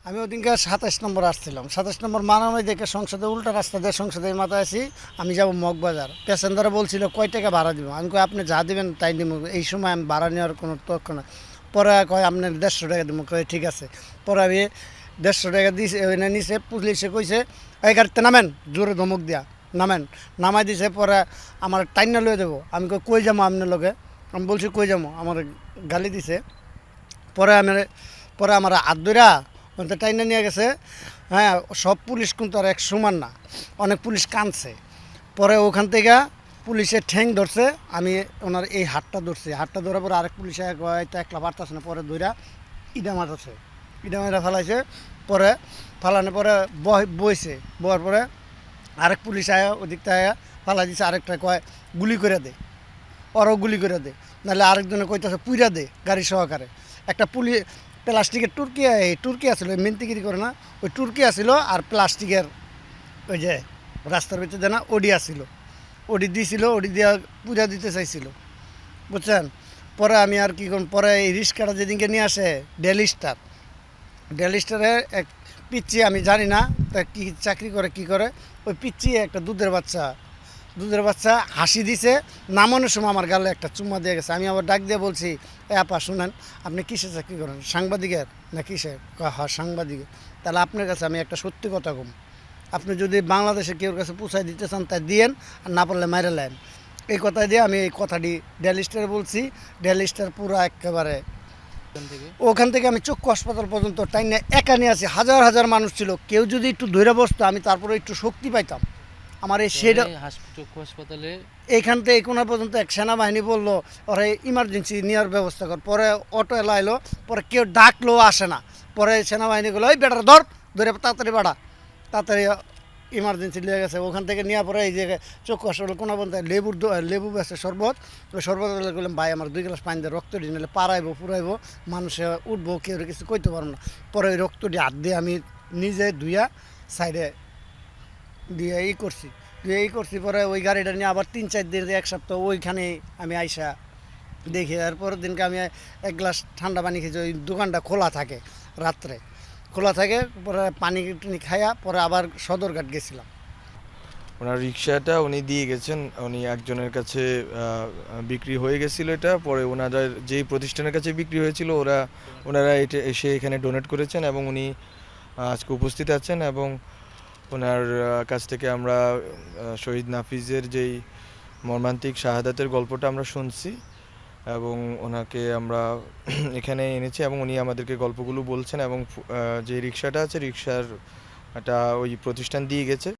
আমি ওদিনকে 27 নম্বর আসছিলাম, 27 নম্বর মানামাই দেখে সংসদে উল্টা রাস্তা দিয়ে সংসদে মাথায় আছি। আমি যাব মগবাজার। প্যাসেঞ্জার বলছিল কয় টাকা ভাড়া দিব। আমি কই আপনি যা দেবেন তাই দিব, এই সময় আমি ভাড়া নেওয়ার কোনো তর্ক না। পরে কয় আপনি 150 টাকা দিব। কয় ঠিক আছে। পরে আমি 150 টাকা দিয়েছি, ওইখানে নিচে পুলিশে কইছে এই গাড়িতে নামেন, জোরে ধমক দিয়া নামেন। নামাই দিছে। পরে আমার টাইনা লয়ে দেবো। আমি কই যাবো আপনার লগে। আমি বলছি কই যাবো, আমার গালি দিছে। পরে আমি পরে আমার আদুরা টাইনা নিয়ে গেছে। হ্যাঁ, সব পুলিশ কিন্তু আর এক সমান না, অনেক পুলিশ কাঁদছে। পরে ওখান থেকে পুলিশের ঠ্যাং ধরছে, আমি ওনার এই হাতটা ধরছি। হাতটা ধরার পরে আরেক পুলিশে হয়তো একলা পারতাছে না, পরে ধইরা ইডা মারছে, ইডা মারা ফেলাইছে। পরে ফালানোর পরে বইছে, বয়ার পরে আরেক পুলিশ আয়া ওদিকটা আয়া ফালাই দিছে। আরেকটা কয় গুলি করে দে, ওরাও গুলি করে দে, নাহলে আরেকজনে কইতেছে পুইরা দে গাড়ি সহকারে। একটা পুলিশ প্লাস্টিকের টুরকি, এই টুরকি আসলো, মিনতিগিরি করে না, ওই টুরকি আসিল। আর প্লাস্টিকের ওই যে রাস্তার ভিতরে দেয় না, ওডি আসিল, ওডি দিয়েছিল, ওডি দিয়া পুজা দিতে চাইছিল, বুঝছেন। পরে আমি আর কি করুন, পরে এই রিক্সাটা যেদিনকে নিয়ে আসে ডেলিস্টার, ডেলিস্টারে এক পিচ্ছি, আমি জানি না তা কী চাকরি করে কি করে, ওই পিচ্ছি একটা দুধের বাচ্চা হাসি দিছে। নামানোর সময় আমার গালে একটা চুম্মা দিয়ে গেছে। আমি আবার ডাক দিয়ে বলছি এ আপা শুনেন, আপনি কিসে চাকরি করেন, সাংবাদিকের না কিসে? হ্যাঁ সাংবাদিকের। তাহলে আপনার কাছে আমি একটা সত্যি কথা কম, আপনি যদি বাংলাদেশে কেউ কাছে পৌঁছায় দিতে চান তাই দিয়েন, আর না পারলে মাইরে নেন। এই কথা দিয়ে আমি এই কথাটি ডেলিস্টারে বলছি। ডেলিস্টার পুরো একেবারে ওখান থেকে আমি চক্ষু হাসপাতাল পর্যন্ত টাইনে একা নিয়ে আসি। হাজার হাজার মানুষ ছিল, কেউ যদি একটু ধৈর্য বসতো আমি তারপরে একটু শক্তি পাইতাম। আমার এই সেটা চক্ষু হাসপাতালে এইখান থেকে এই কোনা পর্যন্ত এক সেনাবাহিনী বললো ওরা ইমার্জেন্সি নেওয়ার ব্যবস্থা কর। পরে অটো এলাইলো, পরে কেউ ডাকলো আসে না। পরে সেনাবাহিনীগুলো ওই বেটার ধরে তাড়াতাড়ি বাড়া, তাড়াতাড়ি ইমার্জেন্সি নিয়ে গেছে। ওখান থেকে নেওয়ার পরে এই যে চক্ষু হাসপাতাল কোনা পর্যন্ত লেবু বেছে শরবত, ওই শরবত বললাম ভাই আমার 2 গ্লাস পানি দিয়ে রক্ত দিয়ে নিলে পাড়াইবো পুরাইবো, মানুষে উঠবো, কেউ কিছু কইতে পারবো না। পরে ওই রক্তটি হাত দিয়ে আমি নিজে ধুইয়া সাইডে দিয়ে করছি। পরে ওই গাড়িটা নিয়ে আবার 3-4 দিন 1 সপ্তাহ ওইখানে আমি আইসা দেখি। আর পরের দিনকে আমি 1 গ্লাস ঠান্ডা পানি খেয়েছি। ওই দোকানটা খোলা থাকে, রাত্রে খোলা থাকে। পরে পানি টানি খাইয়া পরে আবার সদরঘাট গেছিলাম। ওনার রিক্সাটা উনি দিয়ে গেছেন, উনি একজনের কাছে বিক্রি হয়ে গেছিলো এটা। পরে ওনারা যেই প্রতিষ্ঠানের কাছে বিক্রি হয়েছিল ওনারা এটা এসে এখানে ডোনেট করেছেন এবং উনি আজকে উপস্থিত আছেন। এবং ওনার কাছ থেকে আমরা শহীদ নাফিজের যেই মর্মান্তিক শাহাদাতের গল্পটা আমরা শুনছি এবং ওনাকে আমরা এখানে এনেছি এবং উনি আমাদেরকে গল্পগুলো বলছেন। এবং যে রিক্সাটা আছে রিক্সার একটা ওই প্রতিষ্ঠান দিয়ে গেছে।